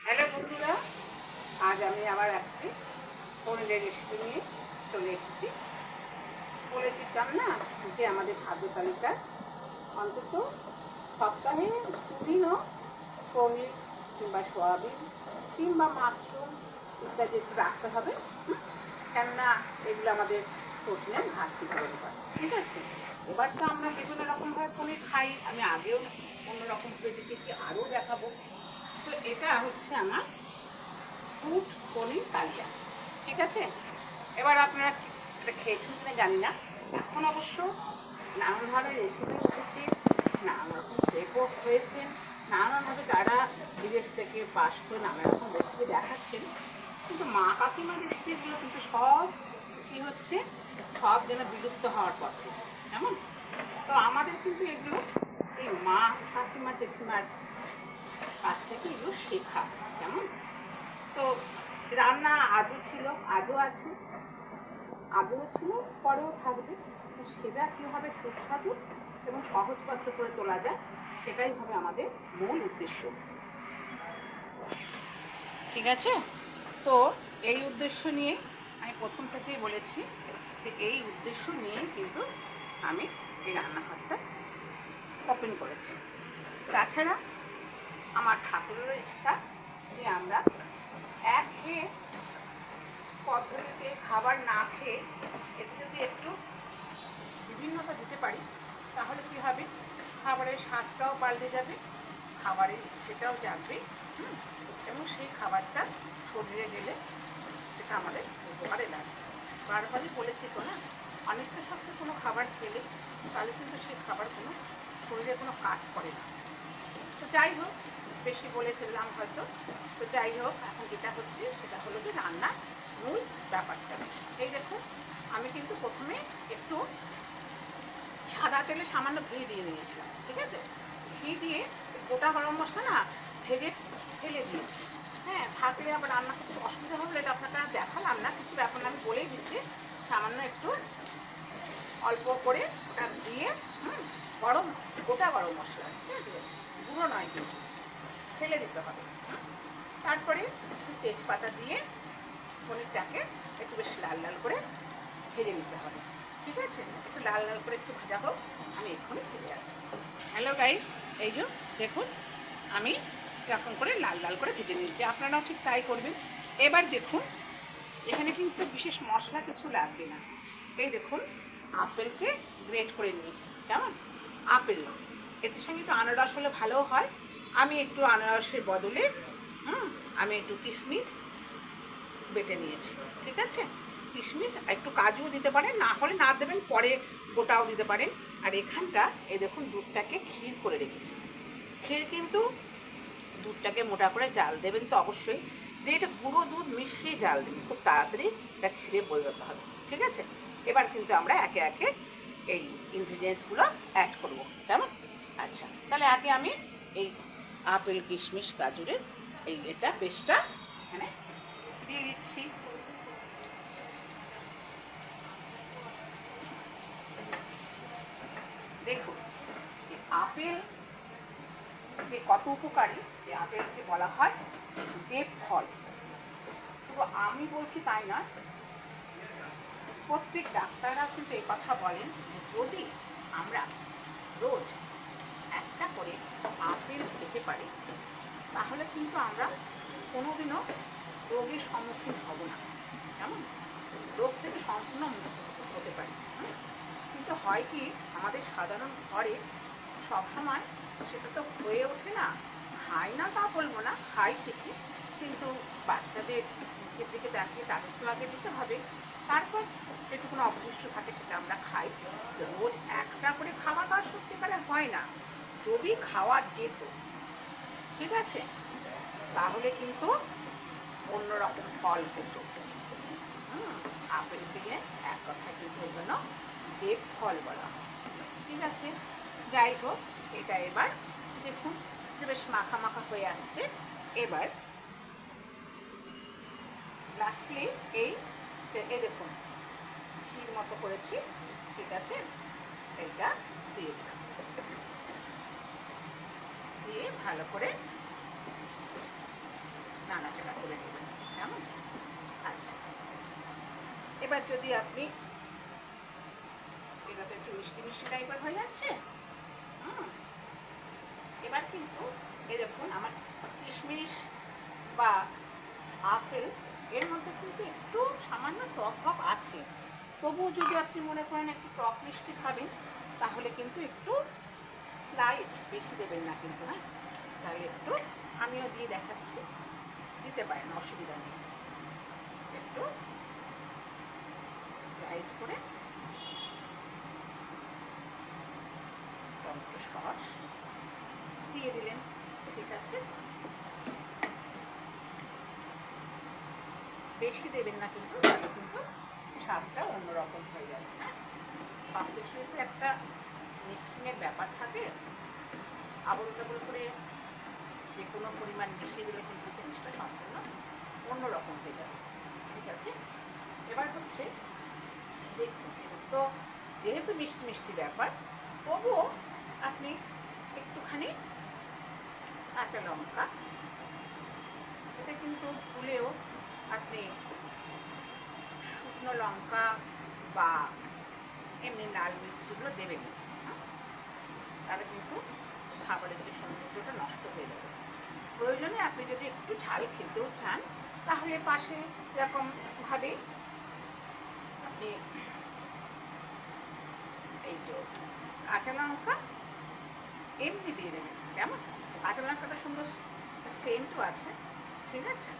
Hello বন্ধুরা, আজ আমি আবার একটি পনিরের রেসিপি নিয়ে চলে এসেছি। বলেছিলাম না যে আমাদের খাদ্য তালিকায় অন্তত সপ্তাহে দুদিনও পনির কিংবা সয়াবিন কিংবা মাশরুম ইত্যাদি একটু রাখতে হবে। কেননা এগুলো আমাদের প্রোটিনের ঘাটতি পূরণ করে। ঠিক আছে, এবার তো আমরা বিভিন্ন রকমভাবে পনির খাই, আমি আগেও অন্যরকমভাবে দেখেছি, আরও দেখাবো। তো এটা হচ্ছে আমার ফ্রুট পনির কালিয়া। ঠিক আছে, এবার আপনারা এটা খেয়েছেন কিনা জানি না, এখন অবশ্য নানানভাবে রেসিপি এসেছে, নানান রকম শেফও হয়েছেন, নানানভাবে যারা বিদেশ থেকে পাস করে নানা রকম রেসিপি দেখাচ্ছেন, কিন্তু মা কাকিমার রেসিপিগুলো কিন্তু সব কী হচ্ছে, সব যেন বিলুপ্ত হওয়ার পথে। কেমন, তো আমাদের কিন্তু এগুলো এই মা কাকিমা জেঠিমার কাছ থেকে এগুলো শেখা। কেমন, তো রান্না আজও ছিল, আজও আছে, আগেও ছিল, পরেও থাকবে। তো সেটা কীভাবে সুস্বাদু এবং সহজপাচ্য করে তোলা যায়, সেটাই হবে আমাদের মূল উদ্দেশ্য। ঠিক আছে, তো এই উদ্দেশ্য নিয়ে আমি প্রথম থেকেই বলেছি যে এই উদ্দেশ্য নিয়ে কিন্তু আমি এই রান্নাঘরটা ওপেন করেছি। তাছাড়া আমার ঠাকুরেরও ইচ্ছা যে আমরা একঘেয়ে পদ্ধতিতে খাবার না খেয়ে এতে যদি একটু বিভিন্নতা দিতে পারি, তাহলে কী হবে, খাবারের স্বাদটাও পাল্টে যাবে, খাবারের ইচ্ছেটাও জাগবে, এবং সেই খাবারটা শরীরে গেলে সেটা আমাদের উপকারে লাগবে। বারবারই বলেছি তো না, অনেকটা সত্ত্বে কোনো খাবার খেলে তাহলে কিন্তু সেই খাবার কোনো শরীরে কোনো কাজ করে না। তো যাই হোক, বেশি বলে ফেললাম হয়তো। তো যাই হোক, এখন যেটা হচ্ছে সেটা হলো যে রান্নার মূল ব্যাপারটা। এই দেখুন, আমি কিন্তু প্রথমে একটু সাদা তেলে সামান্য ঘি দিয়ে নিয়েছিলাম। ঠিক আছে, ঘি দিয়ে গোটা গরম মশলা না ভেজে ফেলে দিয়েছি। হ্যাঁ, থাকলে আবার রান্না করতে অসুবিধা হবে, এটা আপনাকে আর দেখালাম না, কিছু ব্যাপার না, আমি বলেই দিচ্ছি। সামান্য একটু অল্প করে ওটা দিয়ে গরম গোটা গরম মশলা, ঠিক আছে, গুঁড়ো নয় কিন্তু, ফেলে দিতে হবে। তারপরে একটু তেজপাতা দিয়ে পনিরটাকে একটু বেশ লাল লাল করে ভেজে নিতে হবে। ঠিক আছে, একটু লাল লাল করে একটু ভাজা হোক, আমি এক্ষুনি ফিরে আসছি। হ্যালো গাইস, এই যে দেখুন আমি এরকম করে লাল লাল করে ভেজে নিচ্ছি, আপনারাও ঠিক তাই করবেন। এবার দেখুন, এখানে কিন্তু বিশেষ মশলা কিছু লাগবে না। এই দেখুন, আপেলকে গ্রেট করে নিয়েছি। কেমন, আপেল, এর সঙ্গে একটু আনারস হলে ভালো হয়। আমি একটু আনারসের বদলে আমি একটু কিশমিশ বেটে নিয়েছি। ঠিক আছে, কিশমিশ একটু কাজুও দিতে পারেন, না হলে না দেবেন, পরে গোটাও দিতে পারেন। আর এখানটা এই দেখুন দুধটাকে ক্ষীর করে রেখেছি। ক্ষীর কিন্তু দুধটাকে মোটা করে জাল দেবেন তো অবশ্যই, দিয়ে এটা গুঁড়ো দুধ মিশিয়ে জাল দেবেন, খুব তাড়াতাড়ি এটা ক্ষীরে পরিণত হবে। ঠিক আছে, এবার কিন্তু আমরা একে একে এই ইনগ্রিডিয়েন্টসগুলো অ্যাড করব। কেমন, আচ্ছা, তাহলে আগে আমি এই আপেল কিশমিশ গাজরের এটা পেস্টটা এখানে দিয়ে দিচ্ছি। দেখুন, আপেল যে কত উপকারী, এই আপেলকে বলা হয় দেব ফল। শুধু আমি বলছি তাই নয়, প্রত্যেক ডাক্তাররা কিন্তু এই কথা বলেন, যদি আমরা রোজ একটা করে আপেল খেতে পারি, তাহলে কিন্তু আমরা কোনোদিনও রোগের সম্মুখীন হব না। কেমন, রোগ থেকে সম্পূর্ণ মুক্ত হতে পারি। কিন্তু হয় কি, আমাদের সাধারণ ঘরে সবসময় সেটা তো হয়ে ওঠে না। খাই না তা বলবো না, খাই ঠিকই, কিন্তু বাচ্চাদের মুখের দিকে তাকিয়ে তাদের তো আগে দিতে হবে, তারপর যেটুকুনো অবশিষ্ট থাকে সেটা আমরা খাই। রোজ একটা করে খাওয়া তো আর সত্যিকারে হয় না। যদি খাওয়া যেত, ঠিক আছে, তাহলে কিন্তু অন্যরকম ফল হতো। আপেল দিয়ে এক কথা কিন্তু ওই জন্য দেব ফল বলা হয়। ঠিক আছে, যাই হোক, এটা এবার দেখুন বেশ মাখা মাখা হয়ে আসছে। এবার লাস্টলি এই দেখুন ক্ষীর মতো করেছি। ঠিক আছে, এইটা দিয়ে দিলাম, দিয়ে ভালো করে গেছে। এবার যদি আপনি, এটা তো একটু মিষ্টি মিষ্টি টাইপের হয়ে যাচ্ছে। এবার কিন্তু এই দেখুন আমার কিশমিশ বা আপেল এর মধ্যে কিন্তু একটু সামান্য টক ভাব আছে। তবুও যদি আপনি মনে করেন একটু টক মিষ্টি খাবেন, তাহলে কিন্তু একটু স্লাইড বেশি দেবেন না কিন্তু, হ্যাঁ। তাহলে একটু আমিও দিয়ে দেখাচ্ছি, দিতে পারেন, অসুবিধা নেই। একটু স্লাইড করে টমেটো সস দিয়ে দিলেন, ঠিক আছে। বেশি দেবেন না কিন্তু, তাহলে কিন্তু স্বাদটা অন্যরকম হয়ে যাবে, হ্যাঁ। সব কিছুই তো একটা মিক্সিংয়ের ব্যাপার থাকে, আবল তাবল করে যে কোনো পরিমাণ মিশিয়ে দিলে কিন্তু জিনিসটা সম্পূর্ণ অন্যরকম হয়ে যাবে, ঠিক আছে। এবার হচ্ছে দেখুন, তো যেহেতু মিষ্টি মিষ্টি ব্যাপার, তবুও আপনি একটুখানি কাঁচা লঙ্কা, এতে কিন্তু ভুলেও আপনি শুকনো লঙ্কা বা এমনি লাল মির্চিগুলো দেবেন না, তাহলে কিন্তু খাবারের যে সৌন্দর্যটা নষ্ট হয়ে যাবে। প্রয়োজনে আপনি যদি একটু ঝাল খেতেও চান, তাহলে পাশে এরকমভাবে আপনি এই তো কাঁচা লঙ্কা এমনি দিয়ে দেবেন, কেমন? কাঁচা লঙ্কাটা সুন্দর সেন্টও আছে, ঠিক আছে।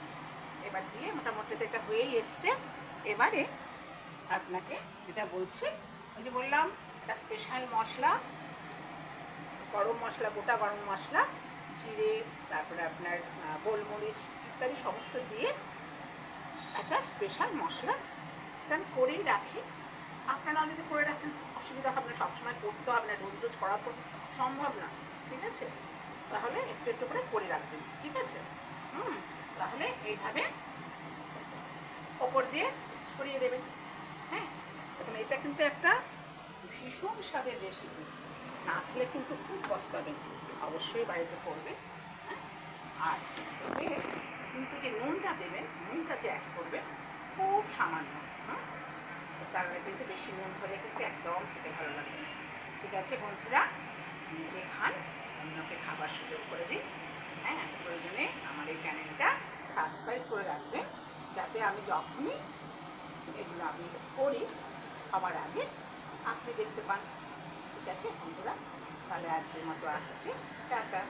এবার দিয়ে মোটামুটি তো এটা হয়েই এসছে। এবারে আপনাকে যেটা বলছি, ওই যে বললাম একটা স্পেশাল মশলা, গরম মশলা, গোটা গরম মশলা, জিরে, তারপরে আপনার গোলমরিচ ইত্যাদি সমস্ত দিয়ে একটা স্পেশাল মশলা এটা আমি করেই রাখি। আপনারা যদি করে রাখেন অসুবিধা হবে না, সবসময় করতে হবে না, রোজ রোজ করা তো সম্ভব না, ঠিক আছে। তাহলে একটু একটু করে রাখবেন, ঠিক আছে। তাহলে এইভাবে ওপর দিয়ে ছড়িয়ে দেবেন, হ্যাঁ। দেখুন এটা কিন্তু একটা ভীষণ স্বাদের রেসিপি, না খেলে কিন্তু খুব পস্তাবেন, অবশ্যই বাড়িতে করবেন, হ্যাঁ। আর এতে কিন্তু যে নুনটা দেবেন, নুনটা যে অ্যাড করবেন খুব সামান্য, তাহলে কিন্তু বেশি নুন হলে কিন্তু একদম খেতে ভালো লাগবে না, ঠিক আছে। বন্ধুরা, নিজে খান, অন্যকে খাবার সুযোগ করে দিন, হ্যাঁ। প্রয়োজনে আমার এই চ্যানেলটা সাবস্ক্রাইব করে রাখবেন, যাতে আমি যখনই এগুলো আমি করি খাবার আগে আপনি দেখতে পান, ঠিক আছে বন্ধুরা। তাহলে আজকের মতো আসছি, টাটা।